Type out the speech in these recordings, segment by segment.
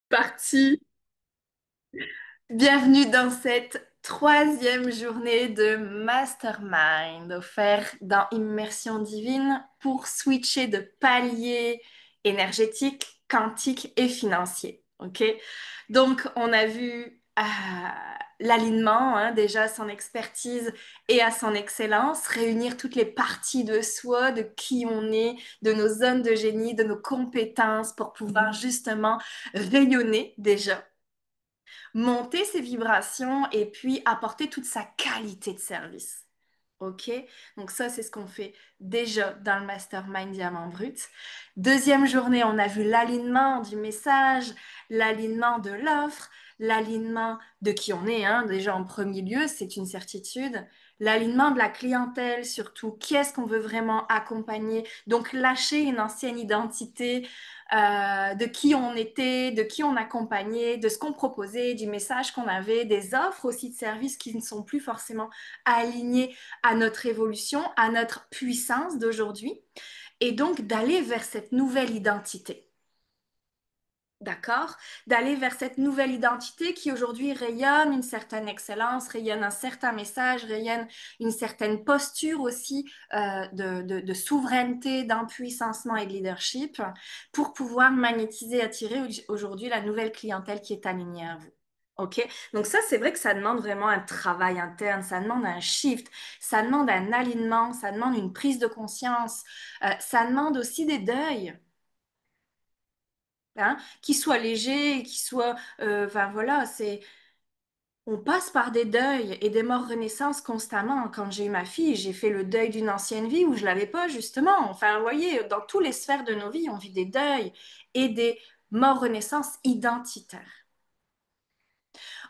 Parti. Bienvenue dans cette troisième journée de Mastermind offert dans Immersion Divine pour switcher de palier énergétique, quantique et financier. OK? Donc, on a vu l'alignement, hein, déjà à son expertise et à son excellence, réunir toutes les parties de soi, de qui on est, de nos zones de génie, de nos compétences pour pouvoir justement rayonner déjà monter ses vibrations et puis apporter toute sa qualité de service. OK? Donc ça, c'est ce qu'on fait déjà dans le Mastermind Diamant Brut. Deuxième journée, on a vu l'alignement du message, l'alignement de l'offre, l'alignement de qui on est, hein, déjà en premier lieu, c'est une certitude. L'alignement de la clientèle, surtout, qui est-ce qu'on veut vraiment accompagner? Donc, lâcher une ancienne identité de qui on était, de qui on accompagnait, de ce qu'on proposait, du message qu'on avait, des offres aussi de services qui ne sont plus forcément alignées à notre évolution, à notre puissance d'aujourd'hui, et donc d'aller vers cette nouvelle identité. D'accord? D'aller vers cette nouvelle identité qui aujourd'hui rayonne une certaine excellence, rayonne un certain message, rayonne une certaine posture aussi de souveraineté, d'empuissancement et de leadership pour pouvoir magnétiser, attirer aujourd'hui la nouvelle clientèle qui est alignée à vous. OK? Donc ça, c'est vrai que ça demande vraiment un travail interne, ça demande un shift, ça demande un alignement, ça demande une prise de conscience, ça demande aussi des deuils, hein, qui soit léger, qui soit, enfin voilà, on passe par des deuils et des morts renaissances constamment. Quand j'ai eu ma fille, j'ai fait le deuil d'une ancienne vie où je l'avais pas justement. Enfin, vous voyez, dans toutes les sphères de nos vies, on vit des deuils et des morts renaissances identitaires.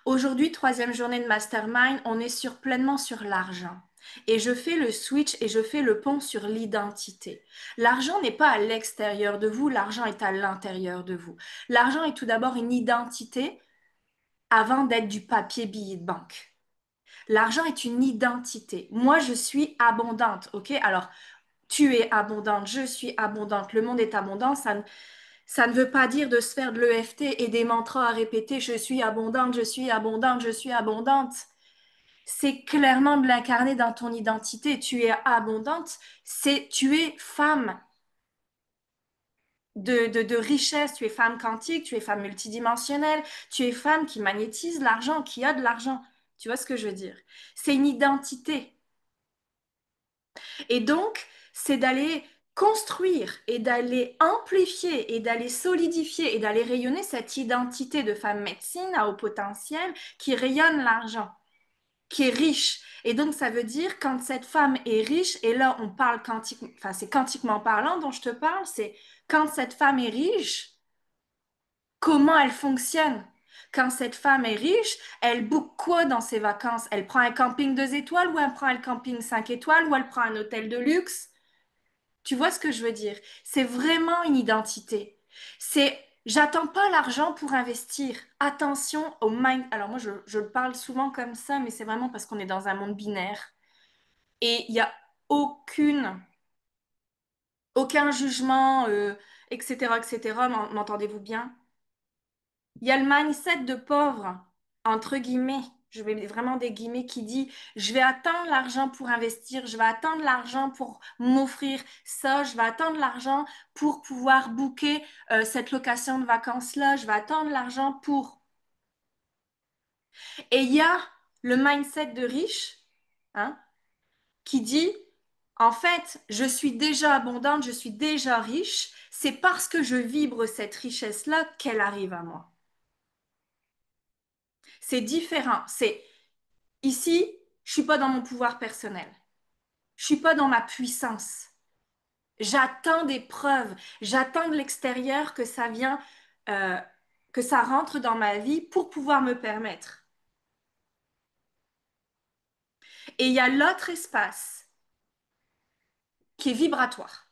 Aujourd'hui, troisième journée de mastermind, on est pleinement sur l'argent. Et je fais le switch et je fais le pont sur l'identité. L'argent n'est pas à l'extérieur de vous, l'argent est à l'intérieur de vous. L'argent est tout d'abord une identité avant d'être du papier billet de banque. L'argent est une identité. Moi, je suis abondante, ok? Alors, tu es abondante, je suis abondante, le monde est abondant, ça ne veut pas dire de se faire de l'EFT et des mantras à répéter, je suis abondante, je suis abondante, je suis abondante. C'est clairement de l'incarner dans ton identité. Tu es abondante, tu es femme de richesse, tu es femme quantique, tu es femme multidimensionnelle, tu es femme qui magnétise l'argent, qui a de l'argent. Tu vois ce que je veux dire? C'est une identité. Et donc, c'est d'aller construire et d'aller amplifier et d'aller solidifier et d'aller rayonner cette identité de femme médecine à haut potentiel qui rayonne l'argent, qui est riche. Et donc, ça veut dire quand cette femme est riche, et là, on parle quantique, enfin, c'est quantiquement parlant dont je te parle, c'est quand cette femme est riche, comment elle fonctionne. Quand cette femme est riche, elle book quoi dans ses vacances? Elle prend un camping 2 étoiles ou elle prend un camping 5 étoiles ou elle prend un hôtel de luxe? Tu vois ce que je veux dire? C'est vraiment une identité. J'attends pas l'argent pour investir. Attention au mind. Alors moi, je le parle souvent comme ça, mais c'est vraiment parce qu'on est dans un monde binaire. Et il n'y a aucune, aucun jugement, etc., etc. M'entendez-vous bien? Il y a le mindset de pauvre, entre guillemets, je vais vraiment des guillemets qui dit, je vais attendre l'argent pour investir, je vais attendre l'argent pour m'offrir ça, je vais attendre l'argent pour pouvoir booker cette location de vacances-là, je vais attendre l'argent pour... Et il y a le mindset de riche, hein, qui dit, en fait, je suis déjà abondante, je suis déjà riche, c'est parce que je vibre cette richesse-là qu'elle arrive à moi. C'est différent. C'est ici, je suis pas dans mon pouvoir personnel. Je suis pas dans ma puissance. J'attends des preuves. J'attends de l'extérieur que ça vient, euh, que ça rentre dans ma vie pour pouvoir me permettre. Et il y a l'autre espace qui est vibratoire,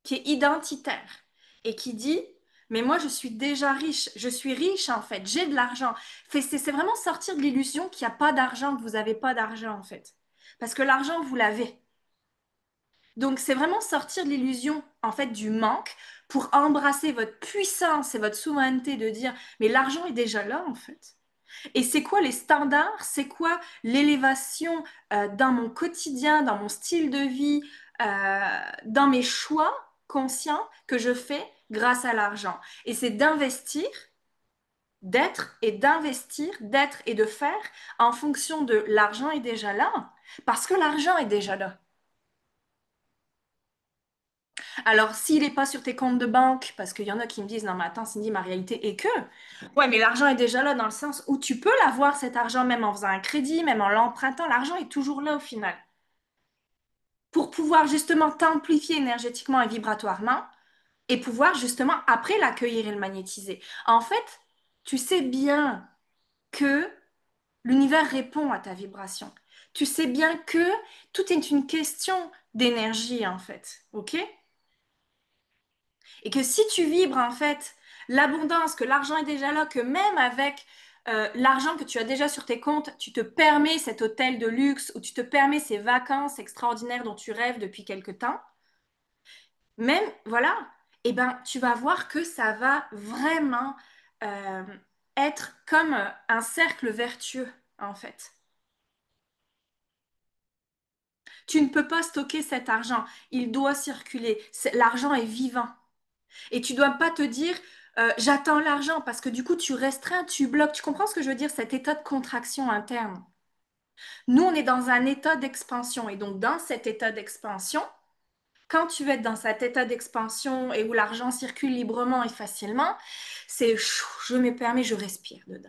qui est identitaire et qui dit, mais moi je suis déjà riche. Je suis riche en fait. J'ai de l'argent. C'est vraiment sortir de l'illusion qu'il n'y a pas d'argent, que vous n'avez pas d'argent en fait. Parce que l'argent, vous l'avez. Donc, c'est vraiment sortir de l'illusion, en fait, du manque pour embrasser votre puissance et votre souveraineté de dire, mais l'argent est déjà là, en fait. Et c'est quoi les standards? C'est quoi l'élévation dans mon quotidien, dans mon style de vie, dans mes choix conscients que je fais grâce à l'argent? Et c'est d'investir, d'être et d'investir, d'être et de faire en fonction de l'argent est déjà là, parce que l'argent est déjà là. Alors, s'il n'est pas sur tes comptes de banque, parce qu'il y en a qui me disent, non, mais attends, Cindy, ma réalité est que, ouais, mais l'argent est déjà là dans le sens où tu peux l'avoir, cet argent, même en faisant un crédit, même en l'empruntant, l'argent est toujours là au final. Pour pouvoir justement t'amplifier énergétiquement et vibratoirement et pouvoir justement après l'accueillir et le magnétiser. En fait, tu sais bien que l'univers répond à ta vibration. Tu sais bien que tout est une question d'énergie, en fait. OK? Et que si tu vibres en fait l'abondance, que l'argent est déjà là, que même avec l'argent que tu as déjà sur tes comptes, tu te permets cet hôtel de luxe ou tu te permets ces vacances extraordinaires dont tu rêves depuis quelque temps, même, voilà, eh ben, tu vas voir que ça va vraiment euh, être comme un cercle vertueux, en fait. Tu ne peux pas stocker cet argent, il doit circuler. L'argent est vivant. Et tu dois pas te dire, j'attends l'argent, parce que du coup, tu restreins, tu bloques. Tu comprends ce que je veux dire, cet état de contraction interne. Nous, on est dans un état d'expansion. Et donc, dans cet état d'expansion, quand tu es dans cet état d'expansion et où l'argent circule librement et facilement, c'est chou, je me permets, je respire dedans.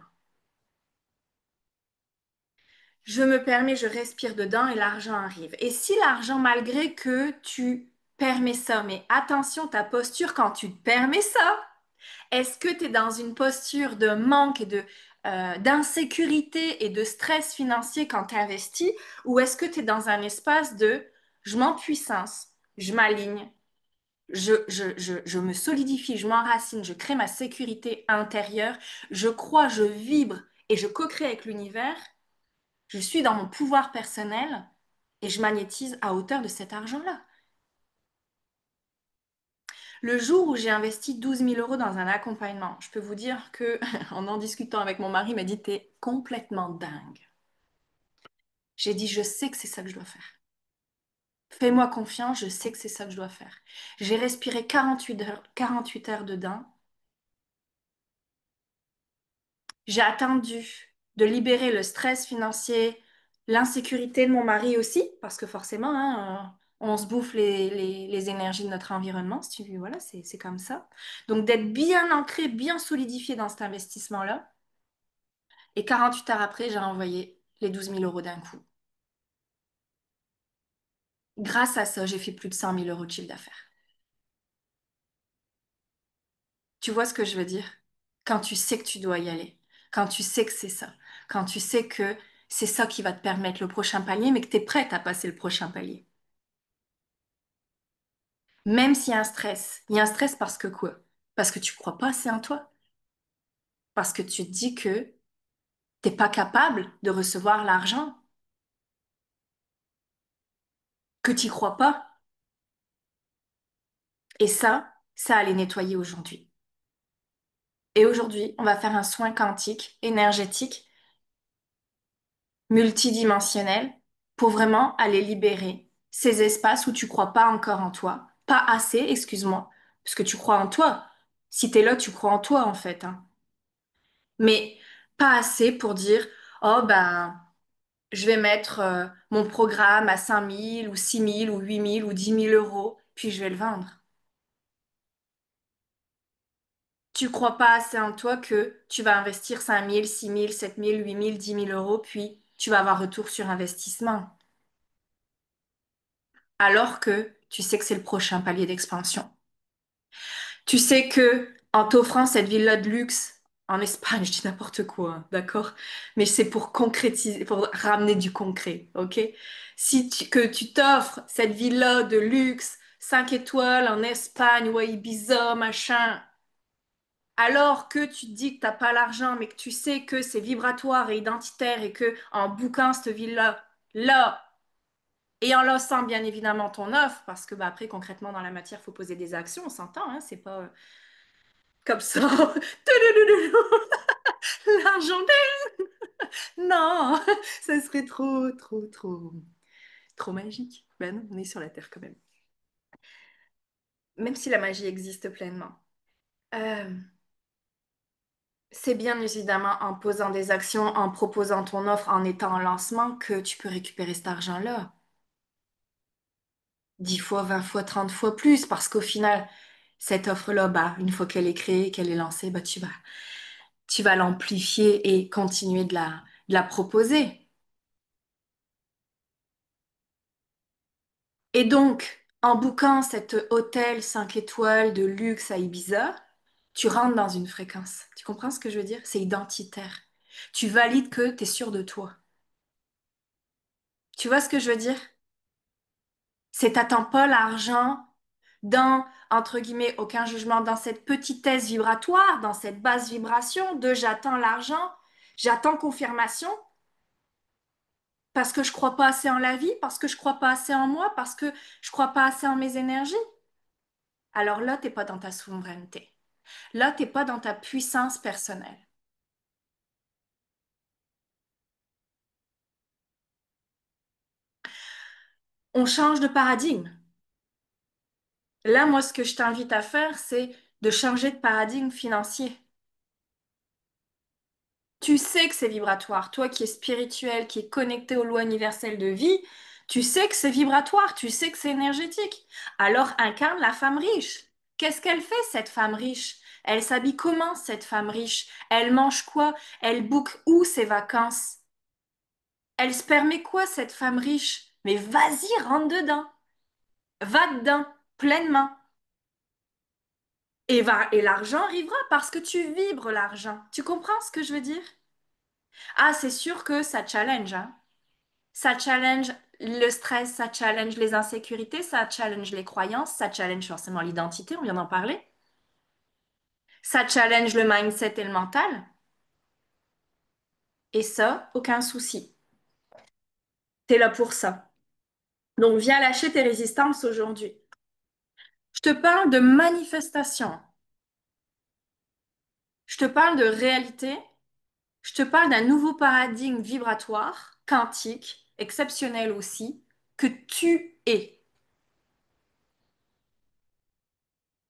Je me permets, je respire dedans et l'argent arrive. Et si l'argent, malgré que tu permets ça, mais attention, ta posture quand tu te permets ça, est-ce que tu es dans une posture de manque et d'insécurité et de stress financier quand tu investis ou est-ce que tu es dans un espace de je m'empuissance, je m'aligne, je me solidifie, je m'enracine, je crée ma sécurité intérieure, je crois, je vibre et je co-crée avec l'univers, je suis dans mon pouvoir personnel et je magnétise à hauteur de cet argent-là. Le jour où j'ai investi 12 000 € dans un accompagnement, je peux vous dire que, en discutant avec mon mari, il m'a dit, t'es complètement dingue. J'ai dit, je sais que c'est ça que je dois faire. Fais-moi confiance, je sais que c'est ça que je dois faire. J'ai respiré 48 heures dedans. J'ai attendu de libérer le stress financier, l'insécurité de mon mari aussi, parce que forcément, hein, on se bouffe les énergies de notre environnement, si tu, voilà, c'est comme ça. Donc d'être bien ancré, bien solidifié dans cet investissement-là. Et 48 heures après, j'ai envoyé les 12 000 € d'un coup. Grâce à ça, j'ai fait plus de 100 000 € de chiffre d'affaires. Tu vois ce que je veux dire? Quand tu sais que tu dois y aller, quand tu sais que c'est ça, quand tu sais que c'est ça qui va te permettre le prochain palier, mais que tu es prête à passer le prochain palier. Même s'il y a un stress. Il y a un stress parce que quoi? Parce que tu crois pas assez en toi. Parce que tu te dis que t'es pas capable de recevoir l'argent, que tu crois pas. Et ça allait nettoyer aujourd'hui. Et aujourd'hui, on va faire un soin quantique, énergétique, multidimensionnel, pour vraiment aller libérer ces espaces où tu crois pas encore en toi. Pas assez, excuse-moi, parce que tu crois en toi. Si t'es là, tu crois en toi, en fait, hein. Mais pas assez pour dire, oh ben, je vais mettre mon programme à 5 000 ou 6 000 ou 8 000 ou 10 000 €, puis je vais le vendre. Tu crois pas assez en toi que tu vas investir 5 000, 6 000, 7 000, 8 000, 10 000 €, puis tu vas avoir retour sur investissement. Alors que tu sais que c'est le prochain palier d'expansion. Tu sais que en t'offrant cette villa de luxe en Espagne, je dis n'importe quoi, hein, d'accord? Mais c'est pour concrétiser, pour ramener du concret, ok? Que tu t'offres cette villa de luxe, 5 étoiles en Espagne ou à Ibiza, machin, alors que tu te dis que t'as pas l'argent, mais que tu sais que c'est vibratoire et identitaire et que en bouquant cette villa là Et en lançant bien évidemment ton offre, parce que bah, après concrètement dans la matière, il faut poser des actions, on s'entend, hein, c'est pas comme ça. L'argent, non, ça serait trop, trop, trop, trop magique. Ben non, on est sur la Terre quand même. Même si la magie existe pleinement. Euh, c'est bien évidemment en posant des actions, en proposant ton offre, en étant en lancement que tu peux récupérer cet argent-là. 10 fois, 20 fois, 30 fois plus, parce qu'au final, cette offre-là, bah, une fois qu'elle est créée, qu'elle est lancée, bah, tu vas l'amplifier et continuer de la proposer. Et donc, en booking cet hôtel 5 étoiles de luxe à Ibiza, tu rentres dans une fréquence. Tu comprends ce que je veux dire? C'est identitaire. Tu valides que tu es sûr de toi. Tu vois ce que je veux dire? C'est t'attends pas l'argent dans, entre guillemets, aucun jugement, dans cette petitesse vibratoire, dans cette basse vibration de j'attends l'argent, j'attends confirmation parce que je crois pas assez en la vie, parce que je crois pas assez en moi, parce que je crois pas assez en mes énergies. Alors là, t'es pas dans ta souveraineté. Là, t'es pas dans ta puissance personnelle. On change de paradigme. Là, moi, ce que je t'invite à faire, c'est de changer de paradigme financier. Tu sais que c'est vibratoire. Toi qui es spirituel, qui est connecté aux lois universelles de vie, tu sais que c'est vibratoire, tu sais que c'est énergétique. Alors incarne la femme riche. Qu'est-ce qu'elle fait, cette femme riche? Elle s'habille comment, cette femme riche? Elle mange quoi? Elle book où ses vacances? Elle se permet quoi, cette femme riche? Mais vas-y, rentre dedans. Va dedans, pleinement. Et l'argent arrivera parce que tu vibres l'argent. Tu comprends ce que je veux dire? Ah, c'est sûr que ça challenge, hein. Ça challenge le stress, ça challenge les insécurités, ça challenge les croyances, ça challenge forcément l'identité, on vient d'en parler. Ça challenge le mindset et le mental. Et ça, aucun souci. T'es là pour ça. Donc, viens lâcher tes résistances aujourd'hui. Je te parle de manifestation. Je te parle de réalité. Je te parle d'un nouveau paradigme vibratoire, quantique, exceptionnel aussi, que tu es.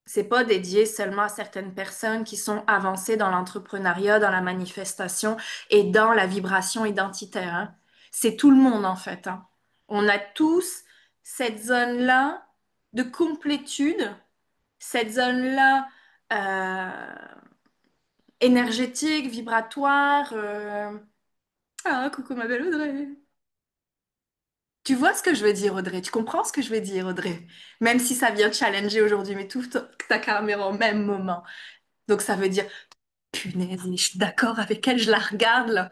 C'est pas dédié seulement à certaines personnes qui sont avancées dans l'entrepreneuriat, dans la manifestation et dans la vibration identitaire, hein. C'est tout le monde en fait, hein. On a tous cette zone-là de complétude, cette zone-là énergétique, vibratoire. Ah, coucou ma belle Audrey. Tu vois ce que je veux dire, Audrey? Tu comprends ce que je veux dire, Audrey? Même si ça vient te challenger aujourd'hui, mais tout ta caméra au même moment. Donc ça veut dire punaise, mais je suis d'accord avec elle, je la regarde là.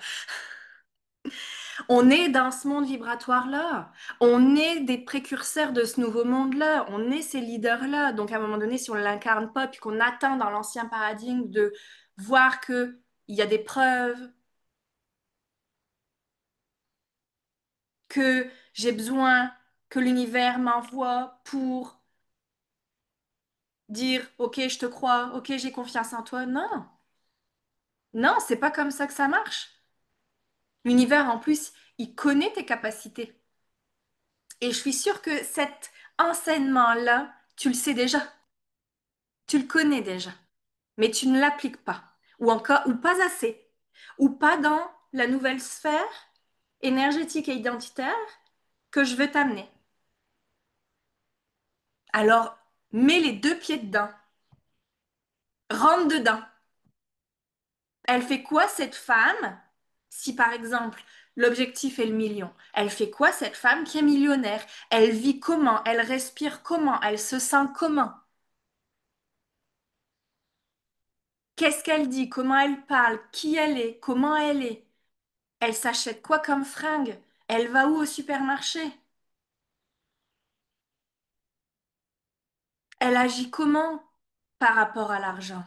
On est dans ce monde vibratoire-là. On est des précurseurs de ce nouveau monde-là. On est ces leaders-là. Donc à un moment donné, si on ne l'incarne pas, puis qu'on atteint dans l'ancien paradigme de voir que il y a des preuves, que j'ai besoin que l'univers m'envoie pour dire OK, je te crois, OK, j'ai confiance en toi. Non, non, c'est pas comme ça que ça marche. L'univers, en plus, il connaît tes capacités. Et je suis sûre que cet enseignement-là, tu le sais déjà, tu le connais déjà, mais tu ne l'appliques pas, ou encore, ou pas assez, ou pas dans la nouvelle sphère énergétique et identitaire que je veux t'amener. Alors, mets les deux pieds dedans, rentre dedans. Elle fait quoi cette femme si par exemple l'objectif est le million? Elle fait quoi cette femme qui est millionnaire? Elle vit comment? Elle respire comment? Elle se sent comment? Qu'est-ce qu'elle dit? Comment elle parle? Qui elle est? Comment elle est? Elle s'achète quoi comme fringue? Elle va où au supermarché? Elle agit comment par rapport à l'argent?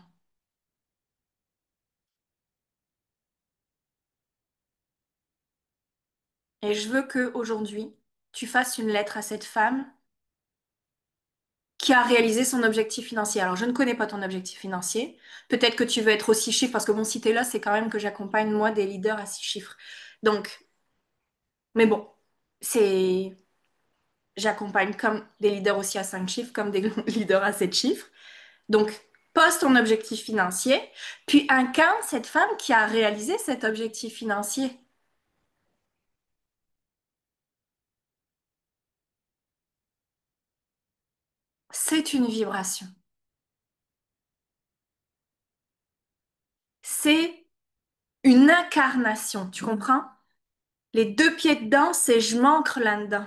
Et je veux que aujourd'hui, tu fasses une lettre à cette femme qui a réalisé son objectif financier. Alors, je ne connais pas ton objectif financier. Peut-être que tu veux être aux 6 chiffres, parce que bon, si t'es là, c'est quand même que j'accompagne, moi, des leaders à 6 chiffres. Donc, mais bon, c'est... J'accompagne comme des leaders aussi à 5 chiffres, comme des leaders à 7 chiffres. Donc, pose ton objectif financier, puis incarne cette femme qui a réalisé cet objectif financier. C'est une vibration. C'est une incarnation, tu comprends? Les 2 pieds dedans, c'est je m'ancre là-dedans.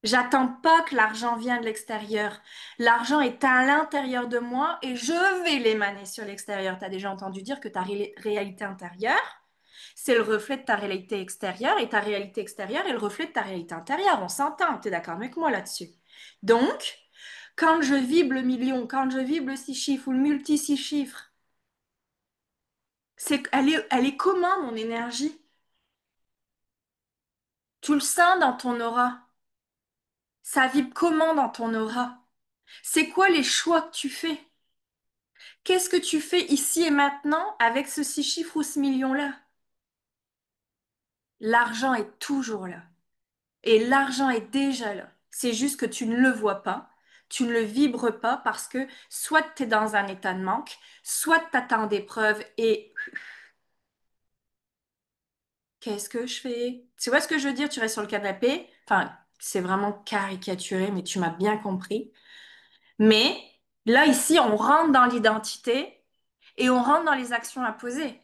J'attends pas que l'argent vienne de l'extérieur. L'argent est à l'intérieur de moi et je vais l'émaner sur l'extérieur. Tu as déjà entendu dire que ta réalité intérieure, c'est le reflet de ta réalité extérieure et ta réalité extérieure est le reflet de ta réalité intérieure. On s'entend, tu es d'accord avec moi là-dessus. Donc, quand je vibre le million, quand je vibre le 6 chiffres ou le multi 6 chiffres, elle est comment mon énergie? Tu le sens dans ton aura. Ça vibre comment dans ton aura? C'est quoi les choix que tu fais? Qu'est-ce que tu fais ici et maintenant avec ce 6 chiffres ou ce million-là? L'argent est toujours là. Et l'argent est déjà là. C'est juste que tu ne le vois pas, tu ne le vibres pas parce que soit tu es dans un état de manque, soit tu attends des preuves et qu'est-ce que je fais? Tu vois ce que je veux dire? Tu restes sur le canapé. Enfin, c'est vraiment caricaturé, mais tu m'as bien compris. Mais là, ici, on rentre dans l'identité et on rentre dans les actions à poser.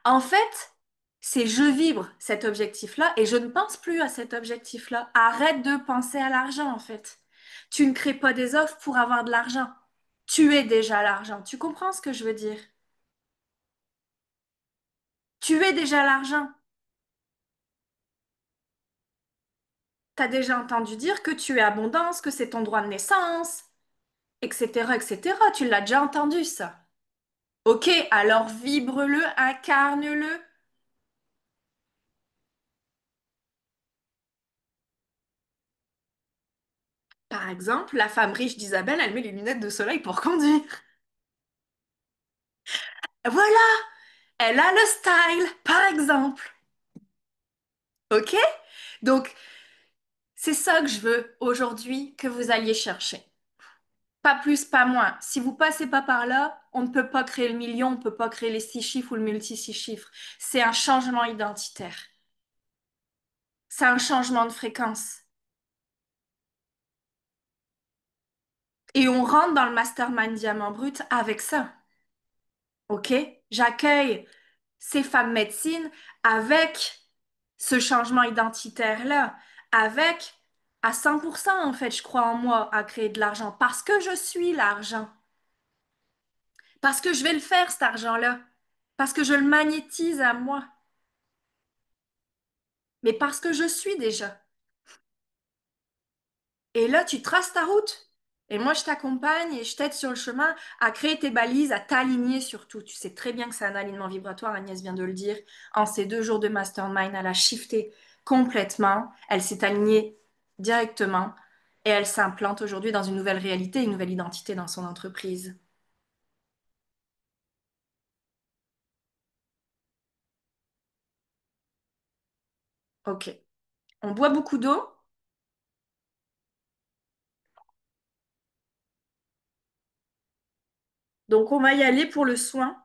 En fait, c'est je vibre cet objectif-là et je ne pense plus à cet objectif-là. Arrête de penser à l'argent, en fait. Tu ne crées pas des offres pour avoir de l'argent. Tu es déjà l'argent. Tu comprends ce que je veux dire? Tu es déjà l'argent. Tu as déjà entendu dire que tu es abondance, que c'est ton droit de naissance, etc., etc. Tu l'as déjà entendu, ça. Ok, alors vibre-le, incarne-le. Par exemple, la femme riche d'Isabelle, elle met les lunettes de soleil pour conduire. Voilà, elle a le style, par exemple. Ok? Donc, c'est ça que je veux aujourd'hui que vous alliez chercher. Pas plus, pas moins. Si vous passez pas par là, on ne peut pas créer le million, on ne peut pas créer les 6 chiffres ou le multi 6 chiffres. C'est un changement identitaire. C'est un changement de fréquence. Et on rentre dans le mastermind diamant brut avec ça. Ok? J'accueille ces femmes médecines avec ce changement identitaire-là, avec à 100% en fait, je crois en moi à créer de l'argent parce que je suis l'argent, parce que je vais le faire cet argent-là, parce que je le magnétise à moi, mais parce que je suis déjà. Et là, tu traces ta route. Et moi, je t'accompagne et je t'aide sur le chemin à créer tes balises, à t'aligner surtout. Tu sais très bien que c'est un alignement vibratoire, Agnès vient de le dire. En ces 2 jours de mastermind, elle a shifté complètement. Elle s'est alignée directement et elle s'implante aujourd'hui dans une nouvelle réalité, une nouvelle identité dans son entreprise. Ok. On boit beaucoup d'eau, donc on va y aller pour le soin.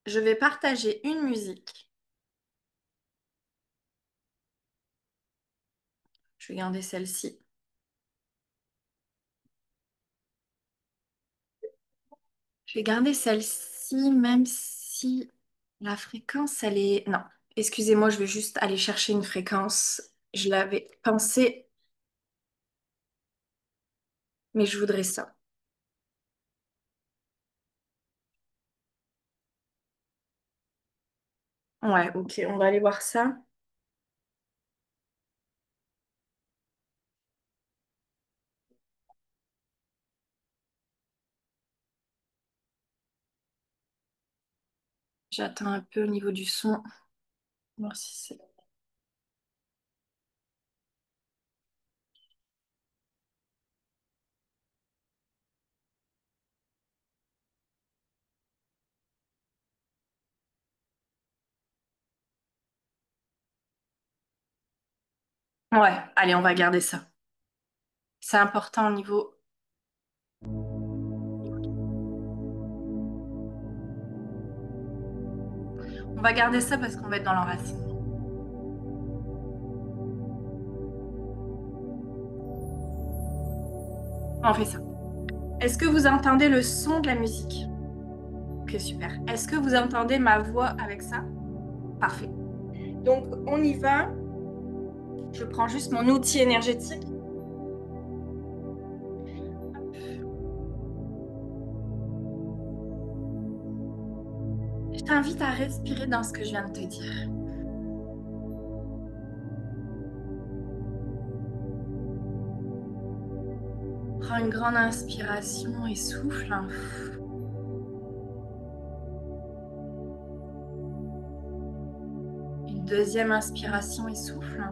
Je vais partager une musique. Je vais garder celle-ci. Je vais garder celle-ci, même si la fréquence, elle est... Non, excusez-moi, je vais juste aller chercher une fréquence. Je l'avais pensé, mais je voudrais ça. Ouais, ok, on va aller voir ça. J'attends un peu au niveau du son. Voir si c'est... Ouais, allez, on va garder ça. C'est important au niveau... On va garder ça parce qu'on va être dans l'enracinement. On fait ça. Est-ce que vous entendez le son de la musique? Ok, super. Est-ce que vous entendez ma voix avec ça? Parfait. Donc, on y va. Je prends juste mon outil énergétique. Je t'invite à respirer dans ce que je viens de te dire. Prends une grande inspiration et souffle. Une deuxième inspiration et souffle.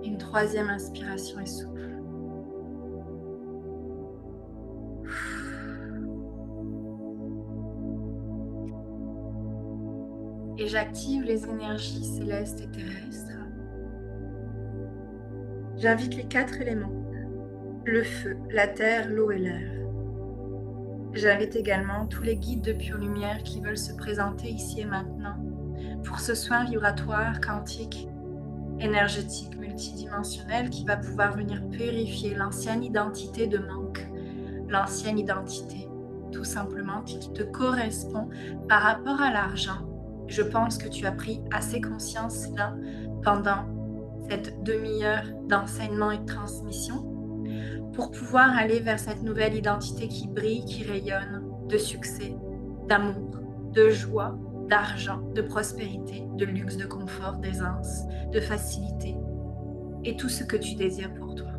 Une troisième inspiration et souffle. Et j'active les énergies célestes et terrestres. J'invite les 4 éléments. Le feu, la terre, l'eau et l'air. J'invite également tous les guides de pure lumière qui veulent se présenter ici et maintenant pour ce soin vibratoire, quantique, énergétique, multidimensionnel qui va pouvoir venir purifier l'ancienne identité de manque, l'ancienne identité tout simplement qui te correspond par rapport à l'argent. Je pense que tu as pris assez conscience là pendant cette demi-heure d'enseignement et de transmission pour pouvoir aller vers cette nouvelle identité qui brille, qui rayonne de succès, d'amour, de joie, d'argent, de prospérité, de luxe, de confort, d'aisance, de facilité et tout ce que tu désires pour toi.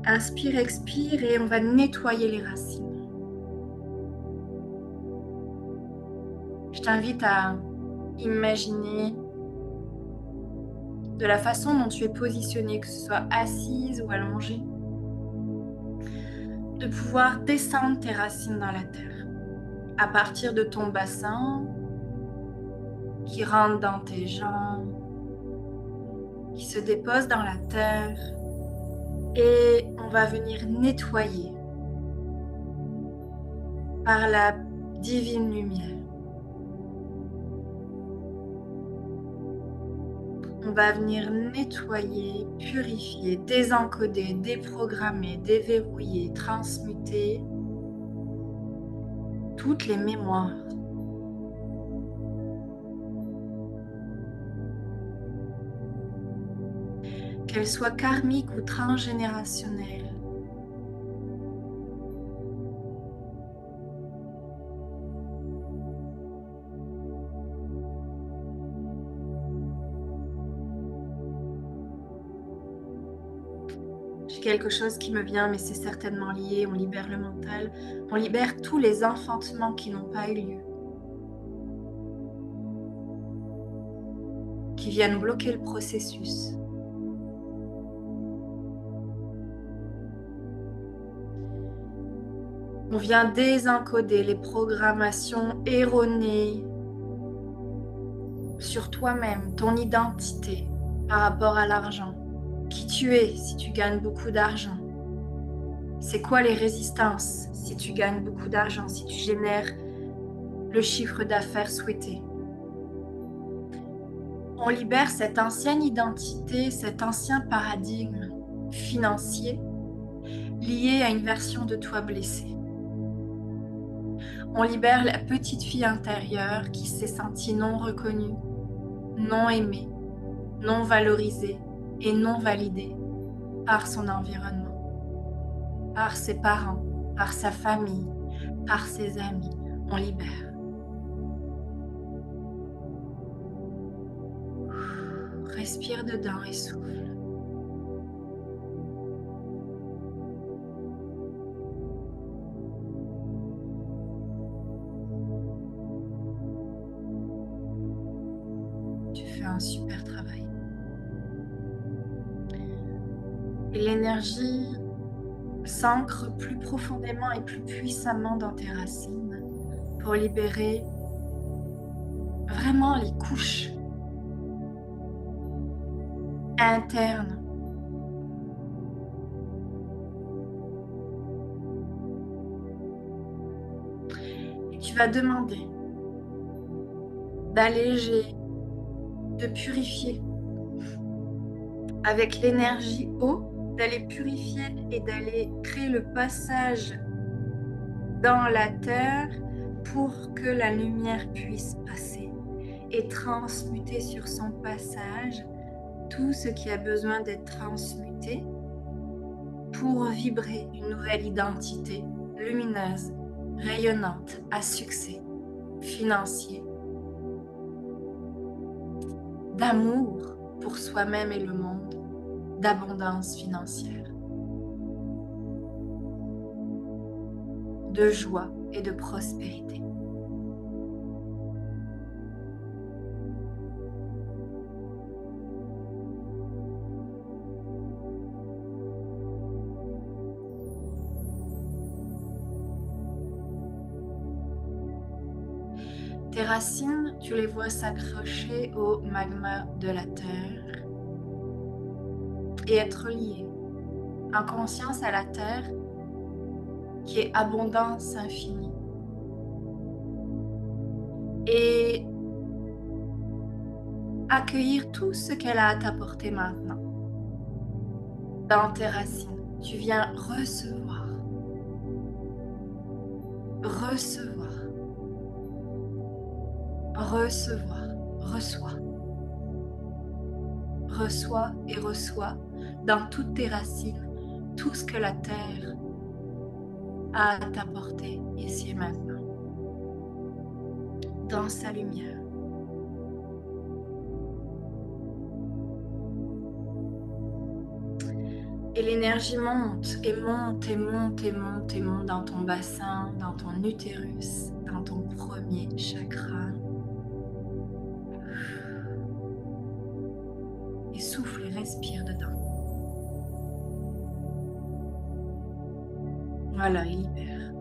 Inspire, expire et on va nettoyer les racines. Je t'invite à imaginer de la façon dont tu es positionné, que ce soit assise ou allongée, de pouvoir descendre tes racines dans la terre à partir de ton bassin qui rentre dans tes jambes, qui se dépose dans la terre et on va venir nettoyer par la divine lumière. On va venir nettoyer, purifier, désencoder, déprogrammer, déverrouiller, transmuter toutes les mémoires. Qu'elles soient karmiques ou transgénérationnelles. J'ai quelque chose qui me vient, mais c'est certainement lié. On libère le mental. On libère tous les enfantements qui n'ont pas eu lieu, qui viennent bloquer le processus. On vient désencoder les programmations erronées sur toi-même, ton identité par rapport à l'argent. Qui tu es si tu gagnes beaucoup d'argent? C'est quoi les résistances si tu gagnes beaucoup d'argent, si tu génères le chiffre d'affaires souhaité? On libère cette ancienne identité, cet ancien paradigme financier lié à une version de toi blessée. On libère la petite fille intérieure qui s'est sentie non reconnue, non aimée, non valorisée et non validée par son environnement, par ses parents, par sa famille, par ses amis. On libère. Respire dedans et souffle. un super travail. Et l'énergie s'ancre plus profondément et plus puissamment dans tes racines pour libérer vraiment les couches internes. Et tu vas demander d'alléger, de purifier avec l'énergie eau, d'aller purifier et d'aller créer le passage dans la terre pour que la lumière puisse passer et transmuter sur son passage tout ce qui a besoin d'être transmuté pour vibrer une nouvelle identité lumineuse, rayonnante, à succès financier, d'amour pour soi-même et le monde, d'abondance financière, de joie et de prospérité. Tes racines, tu les vois s'accrocher au magma de la terre et être liées en conscience à la terre qui est abondance infinie. Et accueillir tout ce qu'elle a à t'apporter maintenant. Dans tes racines, tu viens recevoir, recevoir, recevoir, reçois. Reçois et reçois dans toutes tes racines tout ce que la terre a à t'apporter ici et maintenant. Dans sa lumière. Et l'énergie monte et monte et monte et monte et monte dans ton bassin, dans ton utérus, dans ton premier chakra. Et souffle et respire dedans. Voilà, et libère.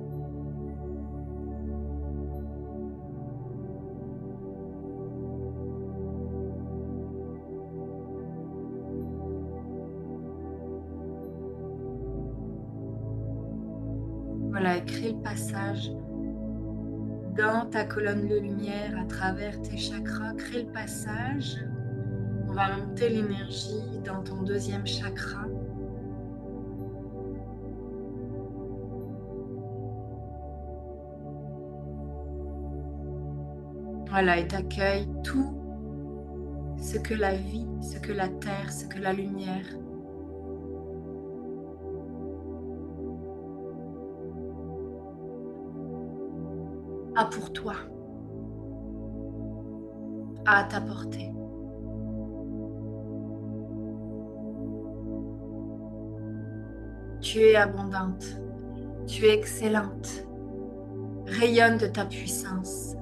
Voilà, et crée le passage dans ta colonne de lumière à travers tes chakras. Crée le passage. On va monter l'énergie dans ton deuxième chakra. Voilà, et t'accueille tout ce que la vie, ce que la terre, ce que la lumière a pour toi, a à t'apporter. Tu es abondante, tu es excellente. Rayonne de ta puissance.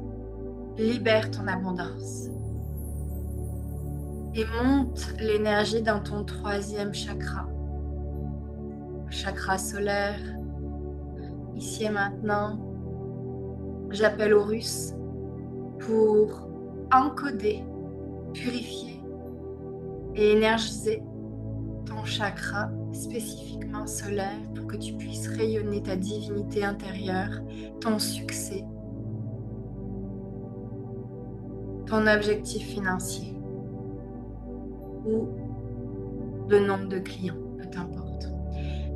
Libère ton abondance. Et monte l'énergie dans ton troisième chakra. Chakra solaire. Ici et maintenant, j'appelle Horus pour encoder, purifier et énergiser ton chakra spécifiquement solaire pour que tu puisses rayonner ta divinité intérieure, ton succès, ton objectif financier ou de nombre de clients, peu importe.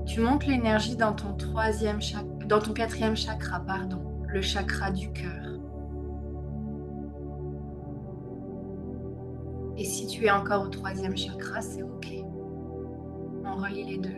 Tu montes l'énergie dans ton quatrième chakra, pardon, le chakra du cœur. Et si tu es encore au troisième chakra, c'est ok. On relie les deux.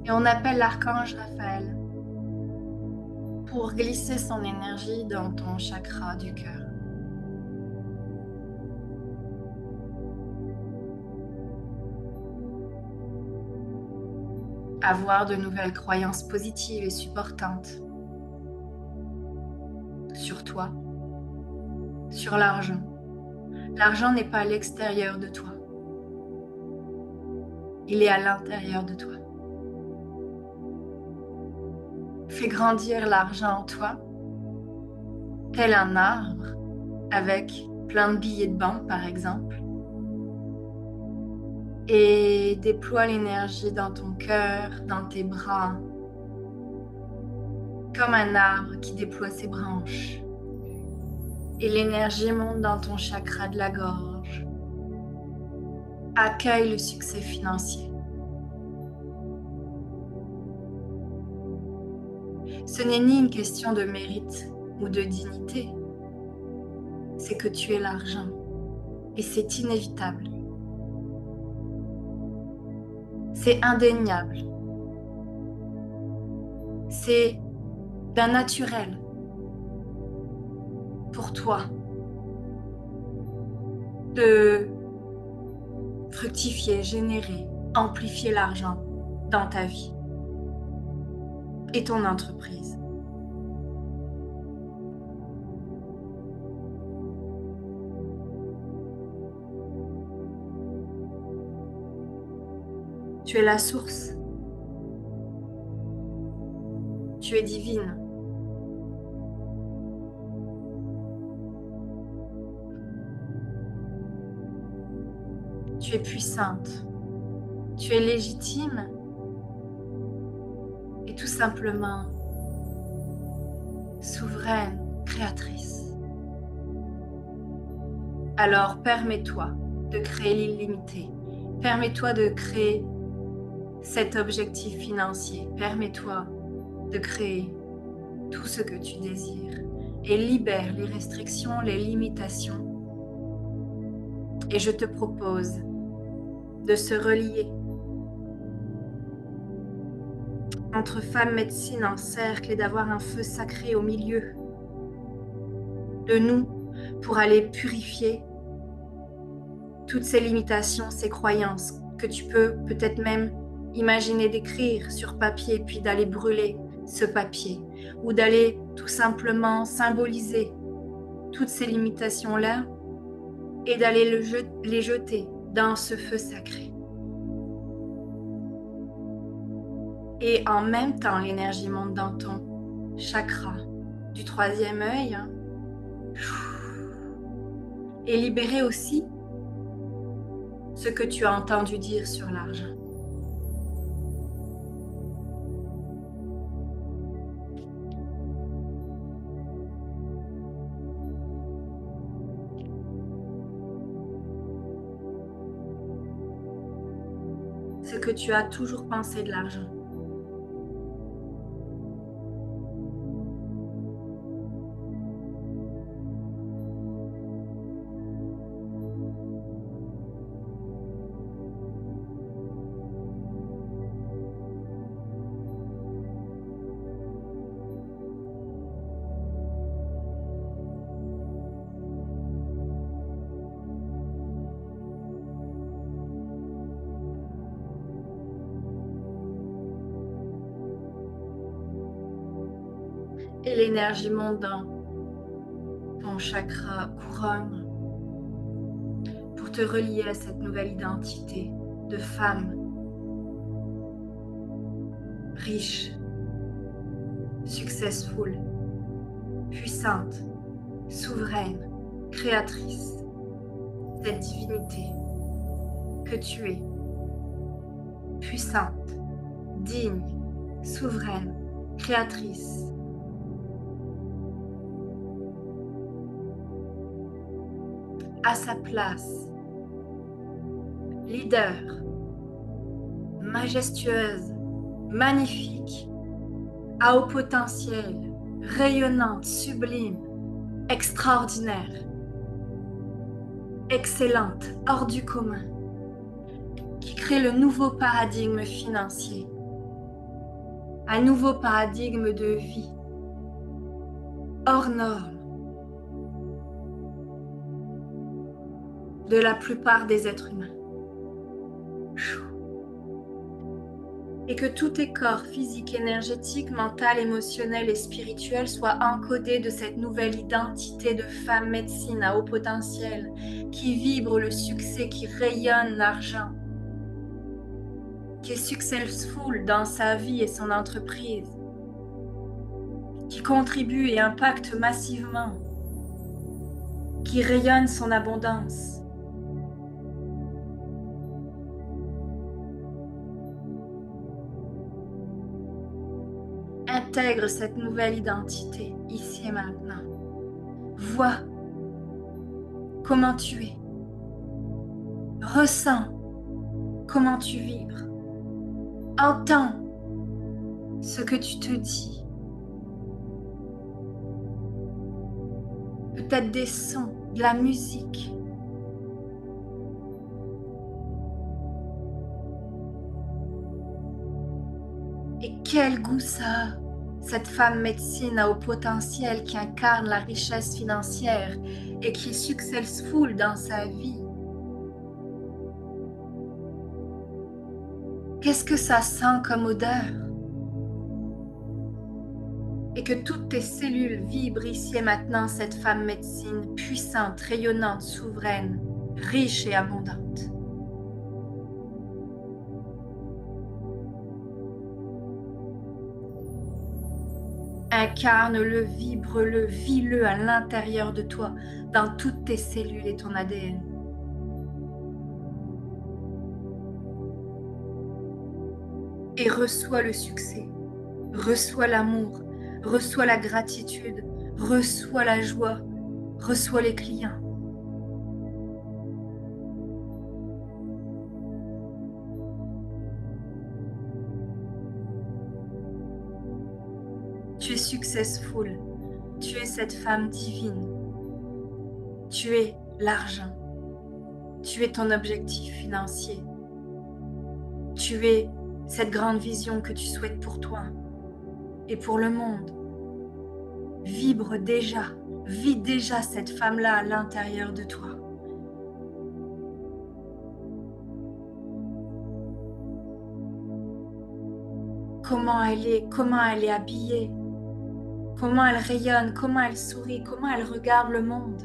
Et on appelle l'archange Raphaël pour glisser son énergie dans ton chakra du cœur. Avoir de nouvelles croyances positives et supportantes sur toi, sur l'argent. L'argent n'est pas à l'extérieur de toi. Il est à l'intérieur de toi. Fais grandir l'argent en toi, tel un arbre avec plein de billets de banque par exemple, et déploie l'énergie dans ton cœur, dans tes bras, comme un arbre qui déploie ses branches. Et l'énergie monte dans ton chakra de la gorge. Accueille le succès financier. Ce n'est ni une question de mérite ou de dignité, c'est que tu es l'argent et c'est inévitable. C'est indéniable. C'est d'un naturel pour toi de fructifier, générer, amplifier l'argent dans ta vie et ton entreprise. Tu es la source. Tu es divine. Tu es puissante. Tu es légitime et tout simplement souveraine, créatrice. Alors permets-toi de créer l'illimité. Permets-toi de créer cet objectif financier. Permets-toi de créer tout ce que tu désires et libère les restrictions, les limitations. Et je te propose de se relier entre femmes médecine en cercle et d'avoir un feu sacré au milieu de nous pour aller purifier toutes ces limitations, ces croyances que tu peux peut-être même imaginer d'écrire sur papier puis d'aller brûler ce papier ou d'aller tout simplement symboliser toutes ces limitations-là et d'aller les jeter dans ce feu sacré. Et en même temps, l'énergie monte dans ton chakra du troisième œil et libérer aussi ce que tu as entendu dire sur l'argent. Ce que tu as toujours pensé de l'argent. Et l'énergie monte dans ton chakra couronne pour te relier à cette nouvelle identité de femme riche, successful, puissante, souveraine, créatrice. Cette divinité que tu es, puissante, digne, souveraine, créatrice. À sa place, leader, majestueuse, magnifique, à haut potentiel, rayonnante, sublime, extraordinaire, excellente, hors du commun, qui crée le nouveau paradigme financier un nouveau paradigme de vie, hors norme, de la plupart des êtres humains. Et que tous tes corps physiques, énergétiques, mental, émotionnel et spirituel soient encodés de cette nouvelle identité de femme médecine à haut potentiel, qui vibre le succès, qui rayonne l'argent, qui est successful dans sa vie et son entreprise, qui contribue et impacte massivement, qui rayonne son abondance. Intègre cette nouvelle identité ici et maintenant. Vois comment tu es. Ressens comment tu vibres. Entends ce que tu te dis. Peut-être des sons, de la musique. Et quel goût ça a, cette femme médecine à haut potentiel qui incarne la richesse financière et qui est successful dans sa vie. Qu'est-ce que ça sent comme odeur? Et que toutes tes cellules vibrent ici et maintenant cette femme médecine puissante, rayonnante, souveraine, riche et abondante. Incarne-le, vibre-le, vis-le à l'intérieur de toi, dans toutes tes cellules et ton ADN. Et reçois le succès, reçois l'amour, reçois la gratitude, reçois la joie, reçois les clients. Tu es successful, tu es cette femme divine, tu es l'argent, tu es ton objectif financier, tu es cette grande vision que tu souhaites pour toi et pour le monde. Vibre déjà, vis déjà cette femme-là à l'intérieur de toi. Comment elle est habillée, comment elle rayonne, comment elle sourit, comment elle regarde le monde.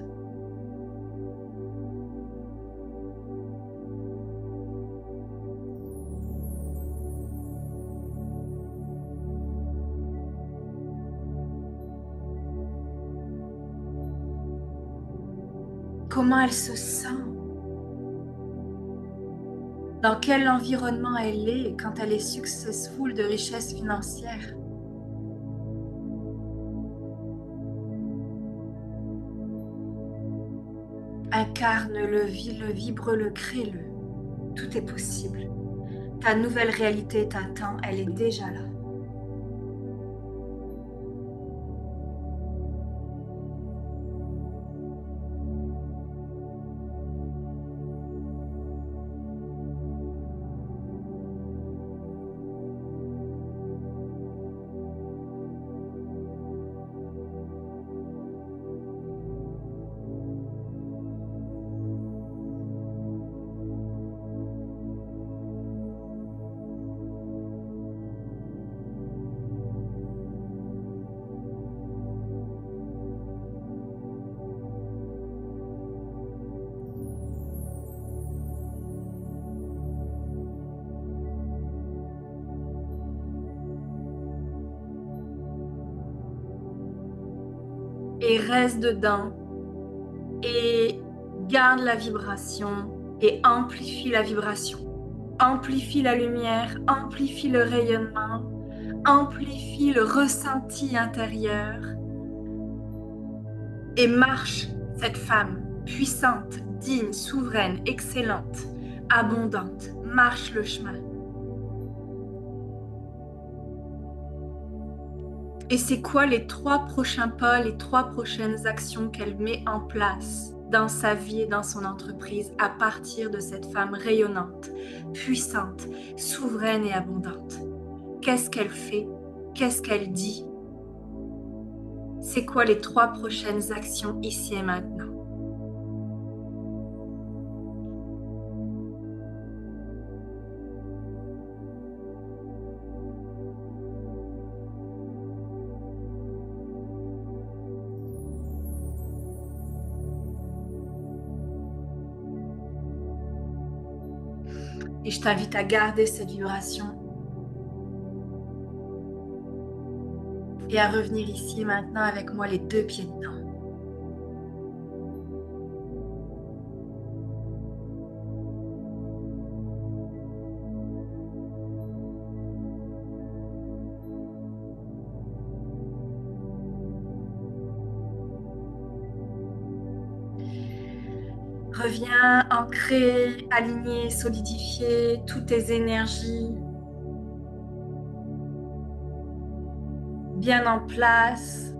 Comment elle se sent? Dans quel environnement elle est quand elle est successful de richesse financière? Incarne-le, vis-le, vibre-le, crée-le. Tout est possible. Ta nouvelle réalité t'attend, elle est déjà là. Et reste dedans et garde la vibration et amplifie la vibration. Amplifie la lumière, amplifie le rayonnement, amplifie le ressenti intérieur et marche cette femme puissante, digne, souveraine, excellente, abondante. Marche le chemin. Et c'est quoi les 3 prochains pas, les 3 prochaines actions qu'elle met en place dans sa vie et dans son entreprise à partir de cette femme rayonnante, puissante, souveraine et abondante? Qu'est-ce qu'elle fait Qu'est-ce qu'elle dit? C'est quoi les 3 prochaines actions ici et maintenant? Et je t'invite à garder cette vibration et à revenir ici et maintenant avec moi les 2 pieds dedans. Reviens ancrer, aligner, solidifier toutes tes énergies bien en place.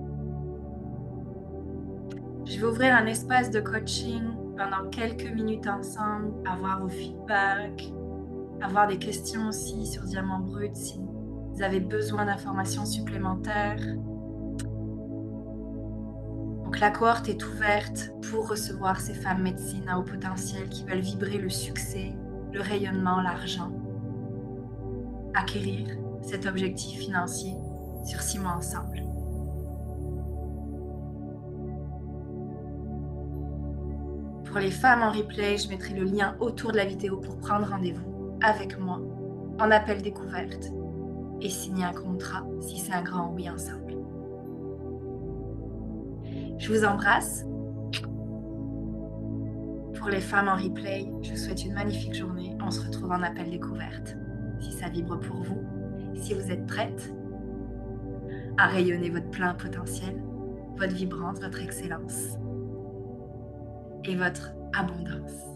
Je vais ouvrir un espace de coaching pendant quelques minutes ensemble, avoir vos feedbacks, avoir des questions aussi sur Diamant Brut si vous avez besoin d'informations supplémentaires. Donc la cohorte est ouverte pour recevoir ces femmes médecines à haut potentiel qui veulent vibrer le succès, le rayonnement, l'argent, acquérir cet objectif financier sur 6 mois ensemble. Pour les femmes en replay, je mettrai le lien autour de la vidéo pour prendre rendez-vous avec moi en appel découverte et signer un contrat si c'est un grand oui ensemble. Je vous embrasse. Pour les femmes en replay, je vous souhaite une magnifique journée. On se retrouve en appel découverte. Si ça vibre pour vous, si vous êtes prête à rayonner votre plein potentiel, votre vibrance, votre excellence et votre abondance.